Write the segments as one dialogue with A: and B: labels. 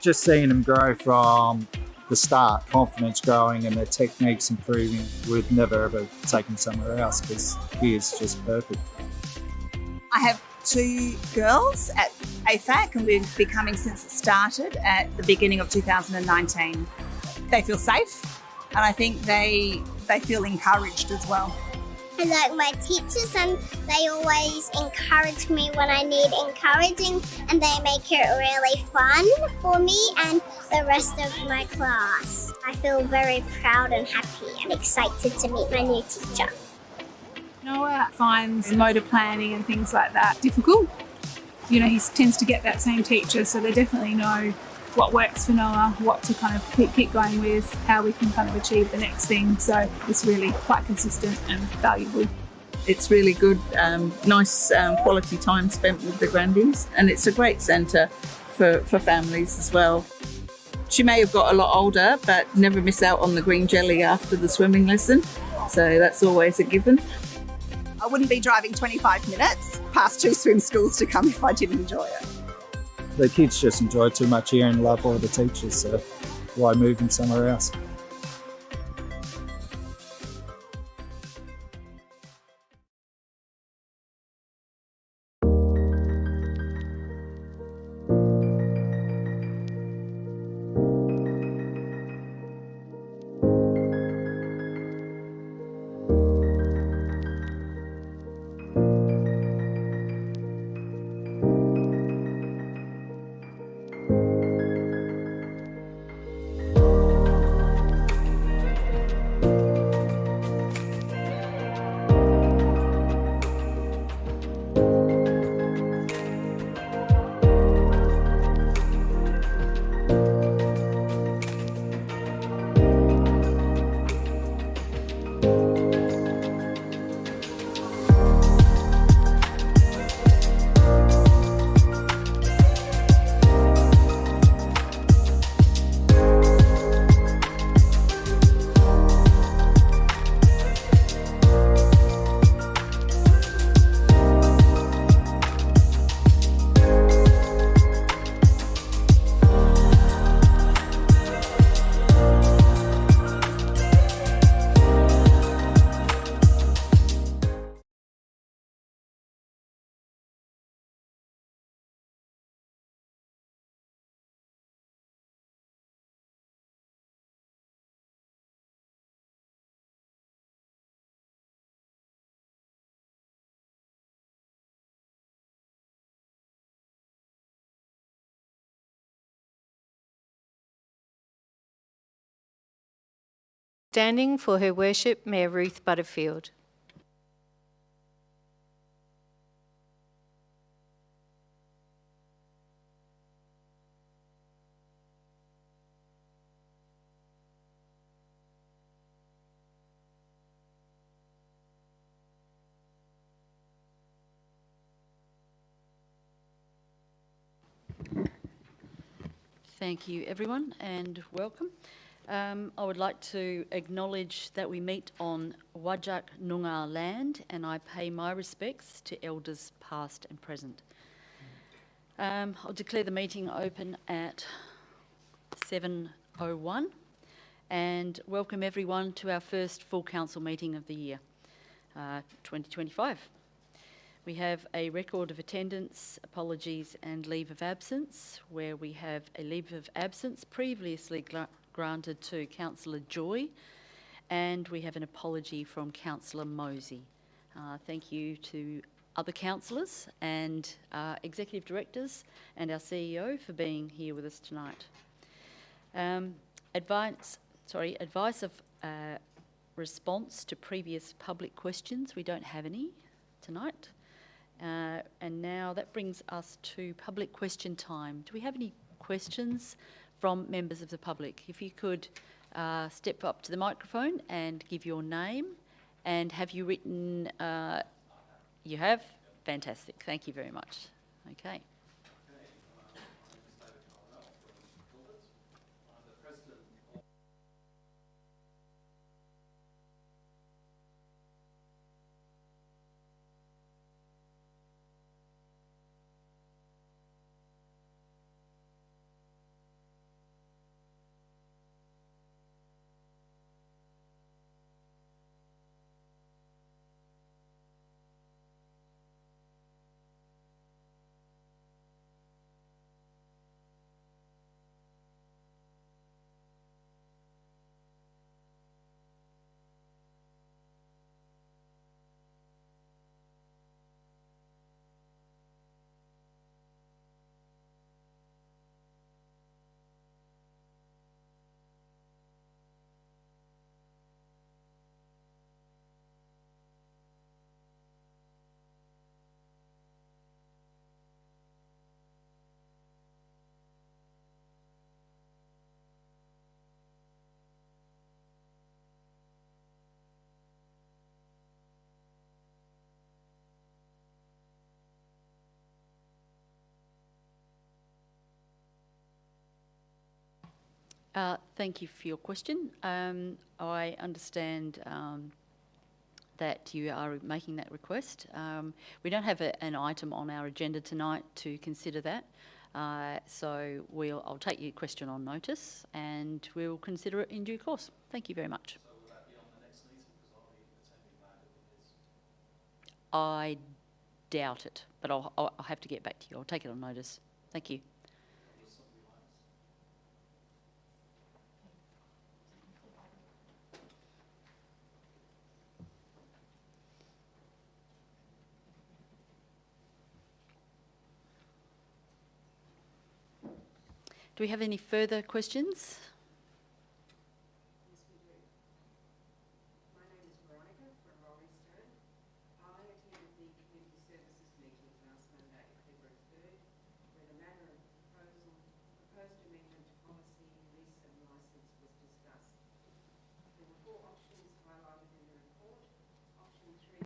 A: Just seeing them grow from the start, confidence growing and their techniques improving, we'd never ever take them somewhere else because he is just perfect.
B: I have 2 girls at AFAC and we've been coming since it started at the beginning of 2019. They feel safe and I think they feel encouraged as well.
C: I like my teachers and they always encourage me when I need encouraging and they make it really fun for me and the rest of my class. I feel very proud and happy and excited to meet my new teacher.
D: Noah finds motor planning and things like that difficult. You know, he tends to get that same teacher, so they definitely know what works for Noah, what to kind of keep going with, how we can kind of achieve the next thing. So it's really quite consistent and valuable.
E: It's really good, nice quality time spent with the grandies, and it's a great centre for families as well. She may have got a lot older, but never miss out on the green jelly after the swimming lesson, so that's always a given.
B: I wouldn't be driving 25 minutes past 2 swim schools to come if I didn't enjoy it.
A: The kids just enjoy it too much here and love all the teachers, so why move them somewhere else?
F: Standing for Her Worship, Mayor Ruth Butterfield. Thank you, everyone, and welcome. I would like to acknowledge that we meet on Whadjuk Noongar land, and I pay my respects to elders past and present. I'll declare the meeting open at 7:01 and welcome everyone to our first full council meeting of the year, 2025. We have a record of attendance, apologies and leave of absence, where we have a leave of absence previously granted to Councillor Joy, and we have an apology from Councillor Mosey. Thank you to other councillors and executive directors and our CEO for being here with us tonight. Advice of response to previous public questions. We don't have any tonight. And now that brings us to public question time. Do we have any questions from members of the public? If you could step up to the microphone and give your name, and have you written, you have? Fantastic, thank you very much. Okay. Thank you for your question. I understand that you are making that request. We don't have an item on our agenda tonight to consider that, so I'll take your question on notice and we'll consider it in due course. Thank you very much.
G: So will that be on the next meeting? Because I'll be attending that if it is.
F: I doubt it, but I'll have to get back to you. I'll take it on notice. Thank you. Do we have any further questions?
H: Yes, we do. My name is Veronica from Rollingstone. I attended the Community Services meeting last Monday, February 3rd, where the matter of proposed amendment to policy, lease and licence was discussed. There were 4 options highlighted in the report. Option 3.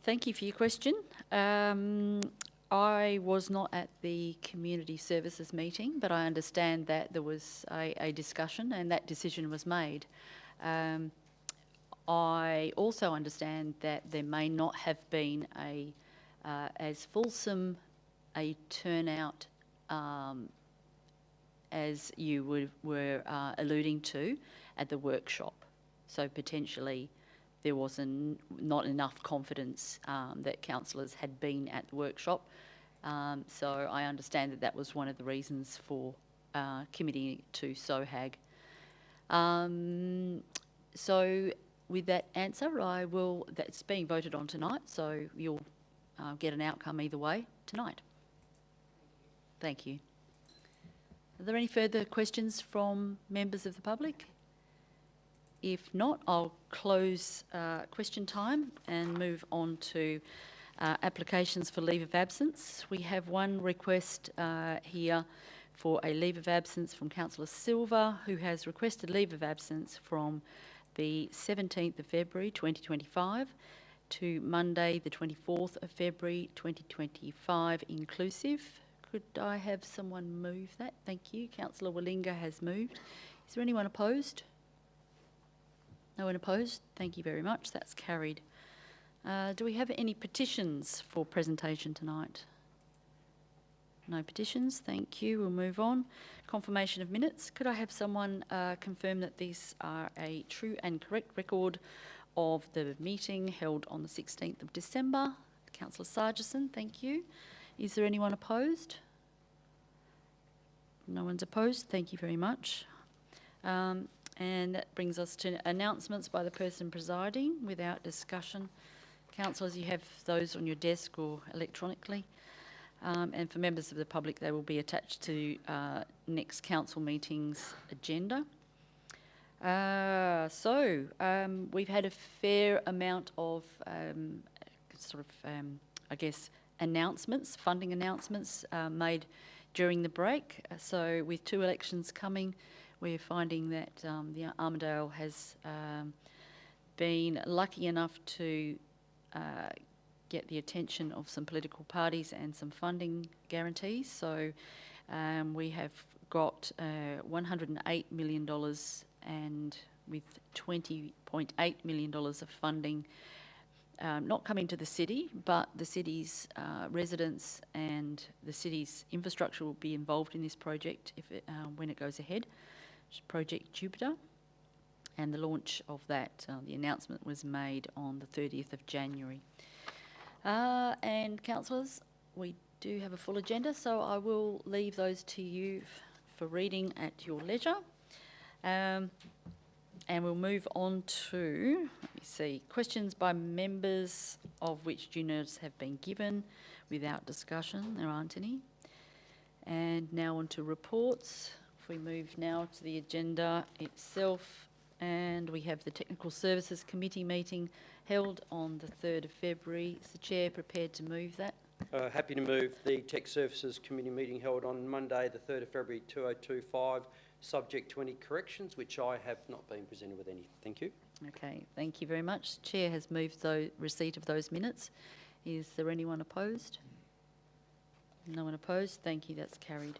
F: Thank you for your question. I was not at the community services meeting, but I understand that there was a discussion and that decision was made. I also understand that there may not have been as fulsome a turnout as you were alluding to at the workshop. So potentially there was not enough confidence that councillors had been at the workshop. So I understand that was one of the reasons for committee to SOHAG. So with that answer, that's being voted on tonight, so you'll get an outcome either way tonight. Thank you. Are there any further questions from members of the public? If not, I'll close question time and move on to applications for leave of absence. We have one request here for a leave of absence from Councillor Silva, who has requested leave of absence from the 17th of February 2025 to Monday the 24th of February 2025 inclusive. Could I have someone move that? Thank you. Councillor Wallinga has moved. Is there anyone opposed? No one opposed? Thank you very much. That's carried. Do we have any petitions for presentation tonight? No petitions. Thank you. We'll move on. Confirmation of minutes. Could I have someone confirm that these are a true and correct record of the meeting held on the 16th of December? Councillor Sargison, thank you. Is there anyone opposed? No one's opposed. Thank you very much. And that brings us to announcements by the person presiding without discussion. Councillors, you have those on your desk or electronically. And for members of the public, they will be attached to next council meeting's agenda. We've had a fair amount of I guess, announcements, funding announcements made during the break. So with 2 elections coming, we're finding that the Armidale has been lucky enough to get the attention of some political parties and some funding guarantees. So we have got $108 million and with $20.8 million of funding not coming to the city, but the city's residents and the city's infrastructure will be involved in this project when it goes ahead. It's Project Jupiter. And the launch of that, the announcement was made on the 30th of January. And councillors, we do have a full agenda, so I will leave those to you for reading at your leisure. And we'll move on to, let me see, questions by members, of which due notice have been given without discussion. There aren't any. And now on to reports. If we move now to the agenda itself, and we have the Technical Services Committee meeting held on the 3rd of February. Is the Chair prepared to move that?
I: Happy to move the Tech Services Committee meeting held on Monday, the 3rd of February 2025, subject to any corrections, which I have not been presented with any. Thank you.
F: Okay, thank you very much. The Chair has moved receipt of those minutes. Is there anyone opposed? No one opposed. Thank you, that's carried.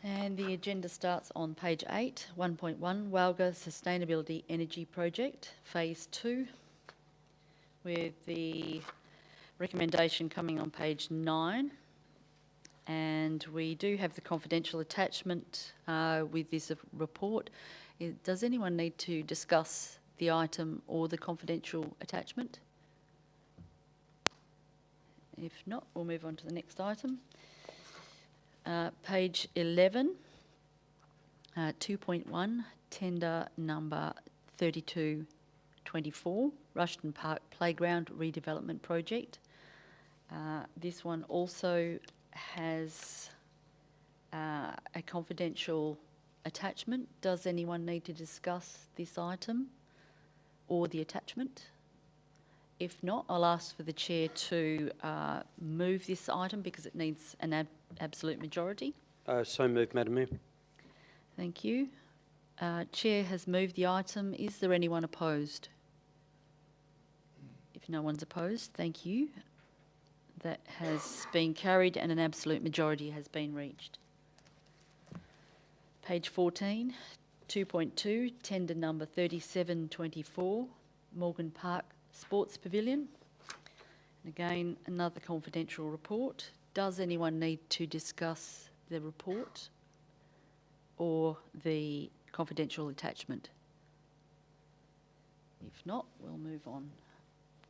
F: And the agenda starts on page 8, 1.1, Walga Sustainability Energy Project, Phase 2, with the recommendation coming on page 9. And we do have the confidential attachment with this report. Does anyone need to discuss the item or the confidential attachment? If not, we'll move on to the next item. Page 11, 2.1, tender number 3224, Rushton Park Playground Redevelopment Project. This one also has a confidential attachment. Does anyone need to discuss this item or the attachment? If not, I'll ask for the Chair to move this item because it needs an absolute majority.
I: So moved, Madam Mayor.
F: Thank you. Chair has moved the item. Is there anyone opposed? If no one's opposed, thank you. That has been carried and an absolute majority has been reached. Page 14, 2.2, tender number 3724, Morgan Park Sports Pavilion. And again, another confidential report. Does anyone need to discuss the report or the confidential attachment? If not, we'll move on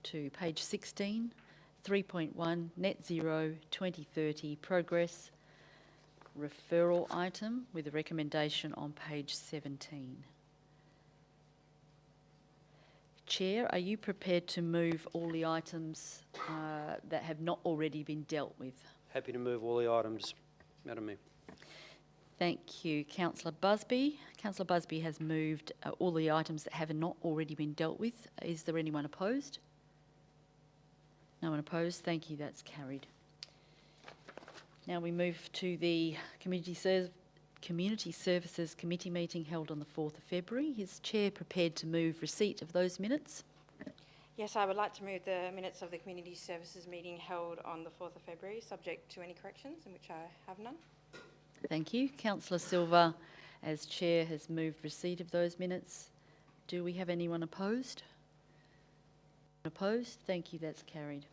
F: to page 16, 3.1, Net Zero 2030 Progress referral item with a recommendation on page 17. Chair, are you prepared to move all the items that have not already been dealt with?
I: Happy to move all the items, Madam Mayor.
F: Thank you, Councillor Busby. Councillor Busby has moved all the items that have not already been dealt with. Is there anyone opposed? No one opposed. Thank you, that's carried. Now we move to the Community Services Committee meeting held on the 4th of February. Is Chair prepared to move receipt of those minutes?
J: Yes, I would like to move the minutes of the Community Services meeting held on the 4th of February, subject to any corrections, in which I have none.
F: Thank you. Councillor Silva, as Chair, has moved receipt of those minutes. Do we have anyone opposed? Opposed? Thank you, that's carried.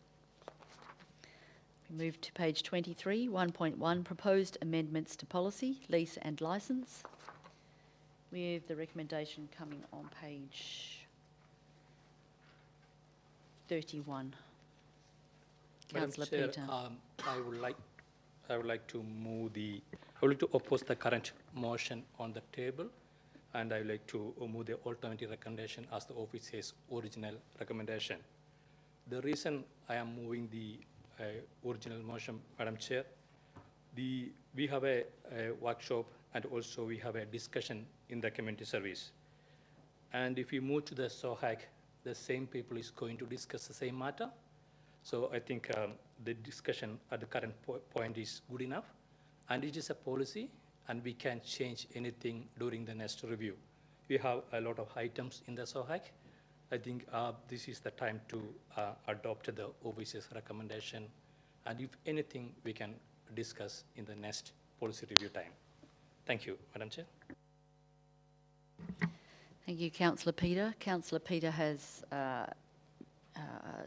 F: We move to page 23, 1.1, Proposed Amendments to Policy, Lease and Licence, with the recommendation coming on page 31. Councillor
K: Chair,
F: Peter.
K: I would like to oppose the current motion on the table, and I would like to move the alternative recommendation as the office's original recommendation. The reason I am moving the original motion, Madam Chair, we have a workshop and also we have a discussion in the community service. And if we move to the SOHAC, the same people is going to discuss the same matter. So I think the discussion at the current point is good enough. And it is a policy, and we can change anything during the next review. We have a lot of items in the SOHAC. I think this is the time to adopt the office's recommendation. And if anything, we can discuss in the next policy review time. Thank you, Madam Chair.
F: Thank you, Councillor Peter. Councillor Peter has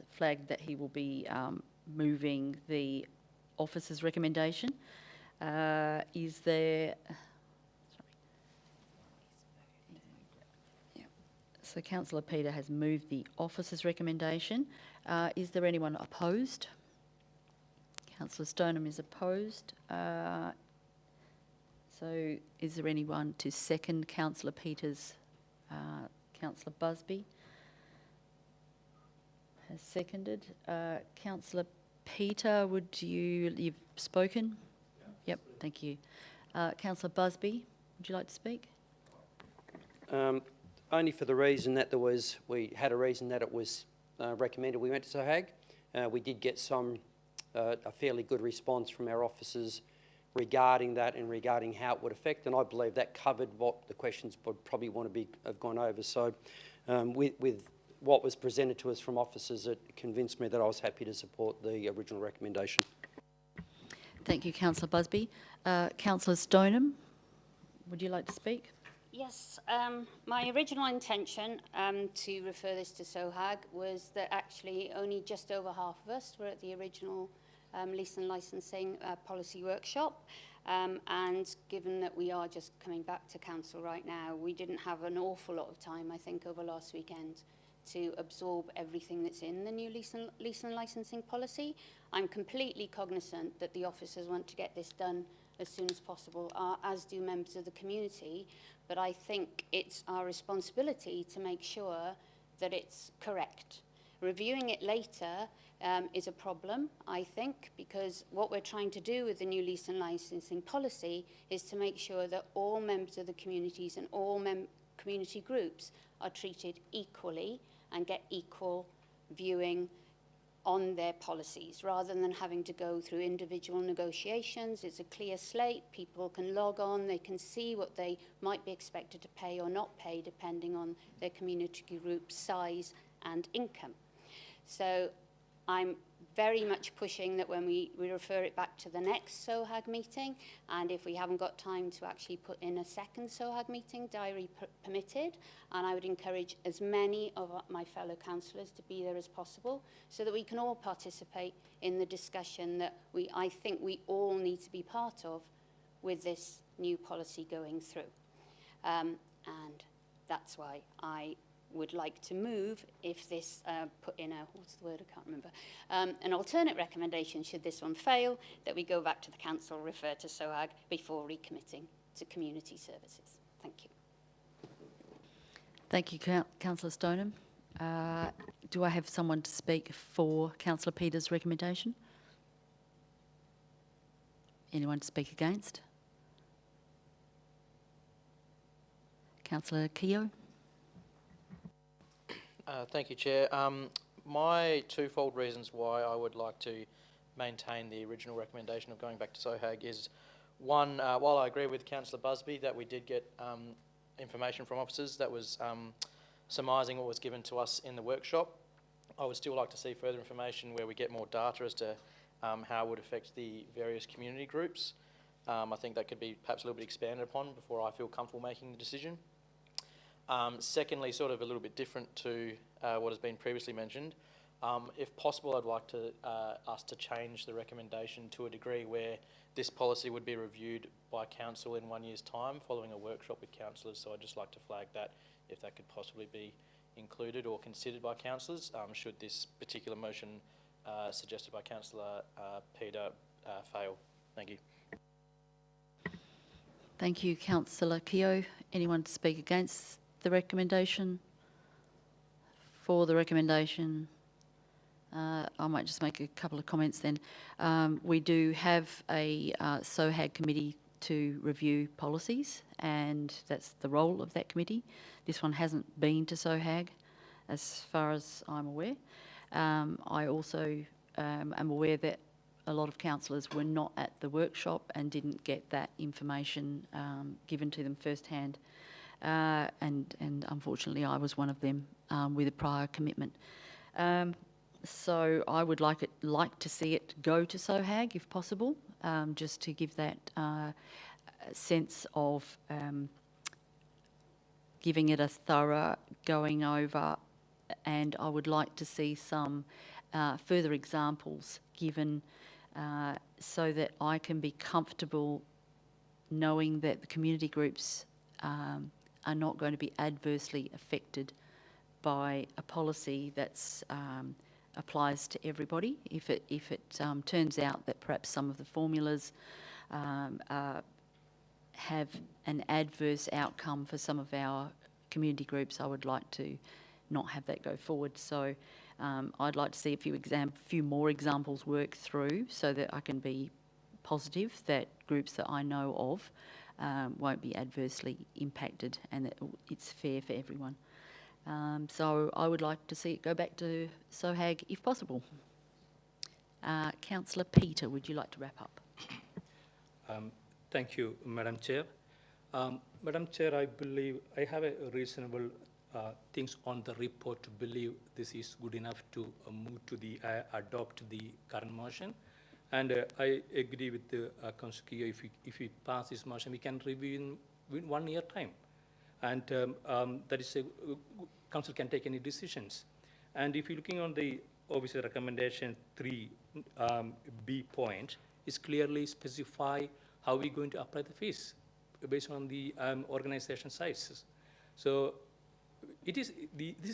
F: flagged that he will be moving the officer's recommendation. Is there... So Councillor Peter has moved the officer's recommendation. Is there anyone opposed? Councillor Stoneham is opposed. So is there anyone to second Councillor Peter's? Councillor Busby has seconded. Councillor Peter, you've spoken? Yep, thank you. Councillor Busby, would you like to speak?
I: Only for the reason that we had a reason that it was recommended we went to SOHAG. We did get a fairly good response from our officers regarding that and regarding how it would affect, and I believe that covered what the questions would probably want to have gone over. So with what was presented to us from officers, it convinced me that I was happy to support the original recommendation.
F: Thank you, Councillor Busby. Councillor Stoneham, would you like to speak?
L: Yes, my original intention to refer this to SOHAG was that actually only just over half of us were at the original lease and licensing policy workshop, and given that we are just coming back to council right now, we didn't have an awful lot of time, I think, over last weekend to absorb everything that's in the new lease and licensing policy. I'm completely cognizant that the officers want to get this done as soon as possible, as do members of the community, but I think it's our responsibility to make sure that it's correct. Reviewing it later is a problem, I think, because what we're trying to do with the new lease and licensing policy is to make sure that all members of the communities and all community groups are treated equally and get equal viewing on their policies, rather than having to go through individual negotiations. It's a clear slate. People can log on, they can see what they might be expected to pay or not pay depending on their community group size and income. So I'm very much pushing that when we refer it back to the next SOHAG meeting, and if we haven't got time to actually put in a second SOHAG meeting, diary permitted, and I would encourage as many of my fellow councillors to be there as possible so that we can all participate in the discussion that I think we all need to be part of with this new policy going through. And that's why I would like to move, if this put in what's the word, I can't remember, an alternate recommendation should this one fail, that we go back to the council, refer to SOHAG before recommitting to community services. Thank you.
F: Thank you, Councillor Stoneham. Do I have someone to speak for Councillor Peter's recommendation? Anyone to speak against? Councillor Keogh.
G: Thank you, Chair. My twofold reasons why I would like to maintain the original recommendation of going back to SOHAG is, one, while I agree with Councillor Busby that we did get information from officers that was surmising what was given to us in the workshop, I would still like to see further information where we get more data as to how it would affect the various community groups. I think that could be perhaps a little bit expanded upon before I feel comfortable making the decision. Secondly, sort of a little bit different to what has been previously mentioned, if possible, I'd like to us to change the recommendation to a degree where this policy would be reviewed by council in 1 year's time following a workshop with councillors. So I'd just like to flag that, if that could possibly be included or considered by councillors, should this particular motion suggested by Councillor Peter fail. Thank you.
F: Thank you, Councillor Keogh. Anyone to speak against the recommendation? For the recommendation, I might just make a couple of comments then. We do have a SOHAG committee to review policies, and that's the role of that committee. This one hasn't been to SOHAG as far as I'm aware. I also am aware that a lot of councillors were not at the workshop and didn't get that information given to them firsthand. And unfortunately I was one of them with a prior commitment. So I would like to see it go to SOHAG if possible, just to give that sense of giving it a thorough going over, and I would like to see some further examples given so that I can be comfortable knowing that the community groups are not going to be adversely affected by a policy that's applies to everybody. If it turns out that perhaps some of the formulas have an adverse outcome for some of our community groups, I would like to not have that go forward. So I'd like to see a few more examples work through so that I can be positive that groups that I know of won't be adversely impacted and that it's fair for everyone. So I would like to see it go back to SOHAG if possible. Councillor Peter, would you like to wrap up?
K: Thank you, Madam Chair. Madam Chair, I believe I have a reasonable things on the report to believe this is good enough to move to the adopt the current motion. And I agree with the Councillor Keogh, if we pass this motion, we can review in 1 year time. And that is council can take any decisions. And if you're looking on the obviously recommendation 3B point, is clearly specify how we're going to apply the fees based on the organization sizes. So this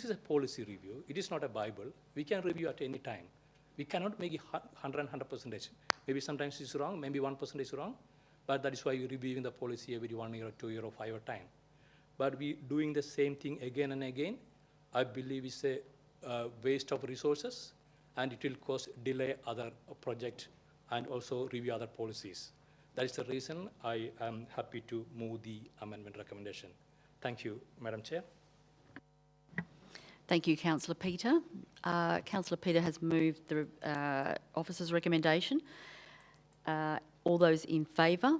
K: is a policy review. It is not a Bible. We can review at any time. We cannot make it 100%. Maybe sometimes it's wrong, maybe 1% is wrong, but that is why we're reviewing the policy every 1 year or 2 year or 5 year time. But we doing the same thing again and again, I believe it's a waste of resources, and it will cause delay other project and also review other policies. That is the reason I am happy to move the amendment recommendation. Thank you, Madam Chair.
F: Thank you, Councillor Peter. Councillor Peter has moved the officer's recommendation. All those in favour?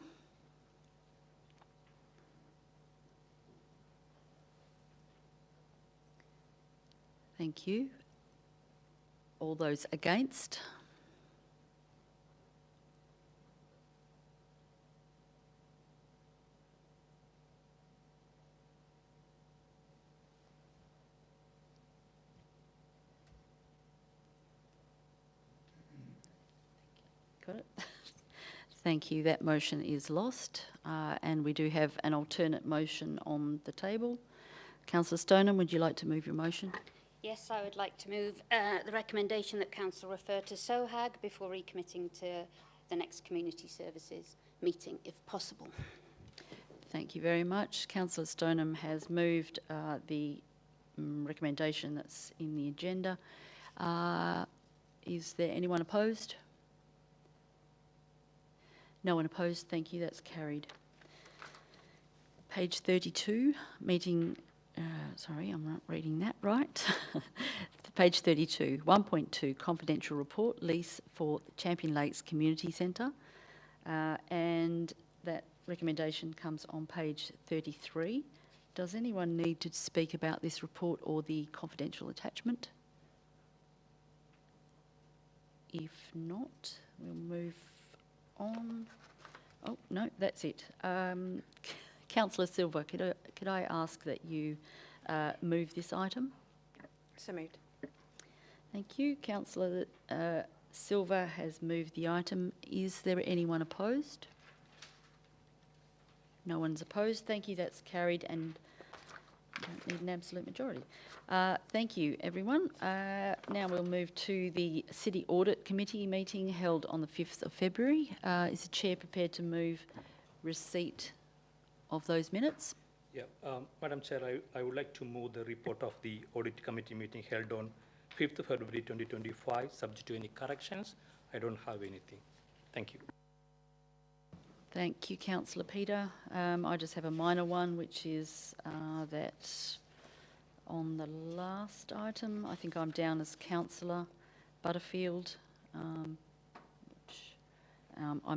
F: Thank you. All those against? Got it. Thank you. That motion is lost, and we do have an alternate motion on the table. Councillor Stoneham, would you like to move your motion?
L: Yes, I would like to move the recommendation that Council refer to SOHAG before recommitting to the next community services meeting, if possible.
F: Thank you very much. Councillor Stoneham has moved the recommendation that's in the agenda. Is there anyone opposed? No one opposed. Thank you. That's carried. Page 32, meeting... sorry, I'm not reading that right. Page 32, 1.2, confidential report, lease for Champion Lakes Community Centre. And that recommendation comes on page 33. Does anyone need to speak about this report or the confidential attachment? If not, we'll move on. Oh, no, that's it. Councillor Silva, could I ask that you move this item?
J: So moved.
F: Thank you. Councillor Silva has moved the item. Is there anyone opposed? No one's opposed. Thank you. That's carried, and you don't need an absolute majority. Thank you, everyone. Now we'll move to the City Audit Committee meeting held on the 5th of February. Is the Chair prepared to move receipt of those minutes?
K: Yeah, Madam Chair, I would like to move the report of the Audit Committee meeting held on 5th of February 2025, subject to any corrections. I don't have anything. Thank you.
F: Thank you, Councillor Peter. I just have a minor one, which is that on the last item, I think I'm down as Councillor Butterfield, I'm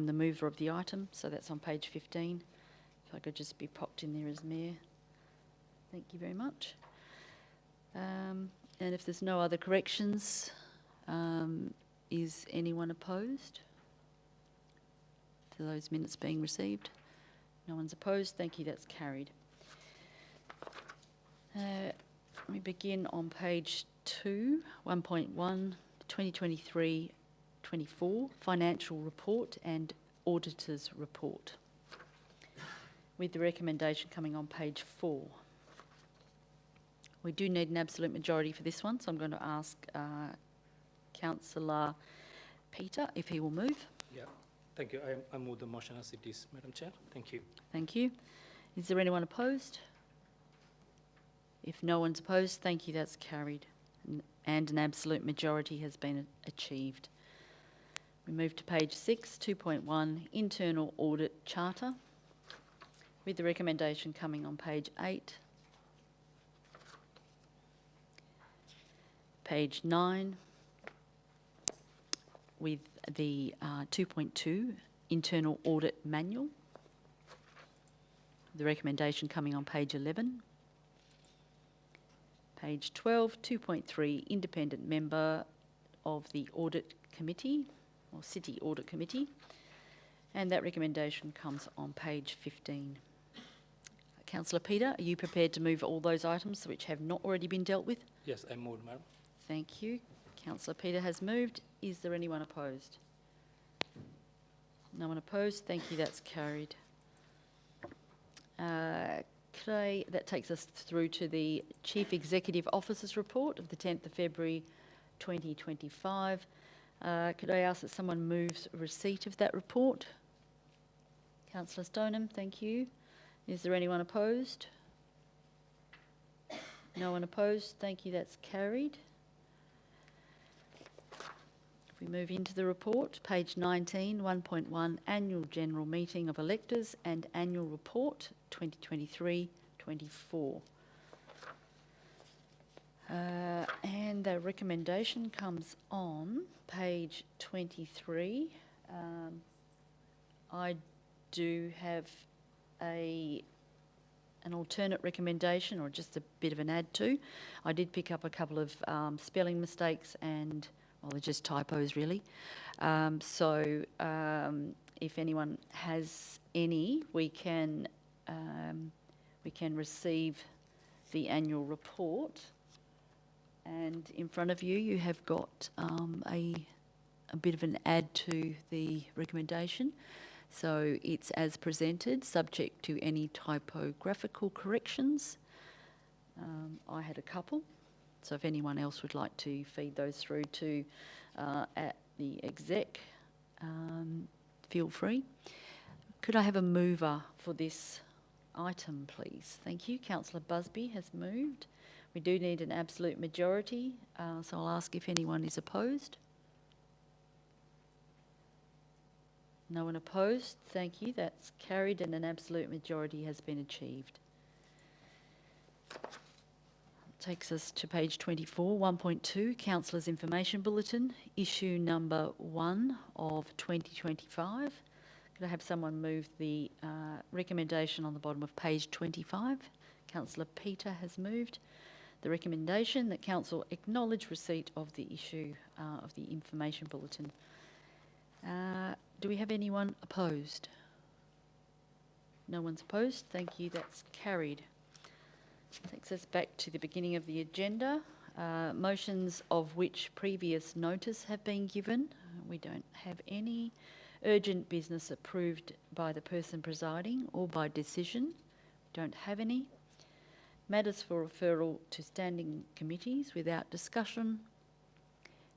F: the mover of the item, so that's on page 15. If I could just be popped in there as Mayor. Thank you very much. And if there's no other corrections, is anyone opposed to those minutes being received? No one's opposed. Thank you. That's carried. We begin on page 2, 1.1, 2023-24, Financial Report and Auditor's Report, with the recommendation coming on page 4. We do need an absolute majority for this one, so I'm going to ask Councillor Peter if he will move.
K: Yeah, thank you. I move the motion as it is, Madam Chair. Thank you.
F: Thank you. Is there anyone opposed? If no one's opposed, thank you, that's carried. And an absolute majority has been achieved. We move to page 6, 2.1, Internal Audit Charter, with the recommendation coming on page 8. Page 9, with the 2.2, Internal Audit Manual, the recommendation coming on page 11. Page 12, 2.3, Independent Member of the Audit Committee, or City Audit Committee, and that recommendation comes on page 15. Councillor Peter, are you prepared to move all those items which have not already been dealt with?
K: Yes, I moved, Madam.
F: Thank you. Councillor Peter has moved. Is there anyone opposed? No one opposed. Thank you, that's carried. That takes us through to the Chief Executive Officer's report of the 10th of February 2025. Could I ask that someone moves receipt of that report? Councillor Stoneham, thank you. Is there anyone opposed? No one opposed. Thank you, that's carried. If we move into the report, page 19, 1.1, Annual General Meeting of Electors and Annual Report 2023-24. And the recommendation comes on page 23. I do have an alternate recommendation, or just a bit of an add to. I did pick up a couple of spelling mistakes and, well, they're just typos really. If anyone has any, we can receive the annual report. And in front of you, you have got a bit of an add to the recommendation. So it's as presented, subject to any typographical corrections. I had a couple, so if anyone else would like to feed those through to at the exec, feel free. Could I have a mover for this item, please? Thank you. Councillor Busby has moved. We do need an absolute majority, so I'll ask if anyone is opposed. No one opposed. Thank you. That's carried and an absolute majority has been achieved. Takes us to page 24, 1.2, Councillors' Information Bulletin, issue number 1 of 2025. Could I have someone move the recommendation on the bottom of page 25? Councillor Peter has moved. The recommendation that Council acknowledge receipt of the issue of the Information Bulletin. Do we have anyone opposed? No one's opposed. Thank you. That's carried. Takes us back to the beginning of the agenda. Motions of which previous notice have been given. We don't have any. Urgent business approved by the person presiding or by decision. Don't have any. Matters for referral to standing committees without discussion.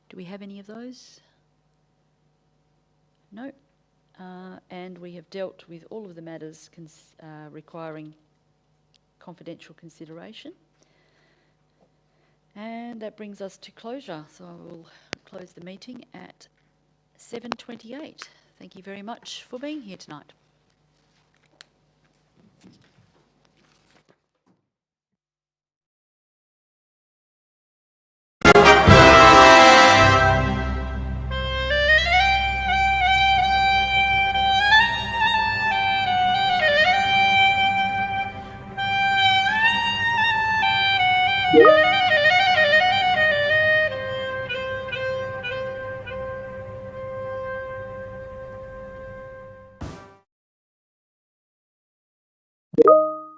F: Do we have any of those? No. And we have dealt with all of the matters requiring confidential consideration. And that brings us to closure. So I will close the meeting at 7:28. Thank you very much for being here tonight.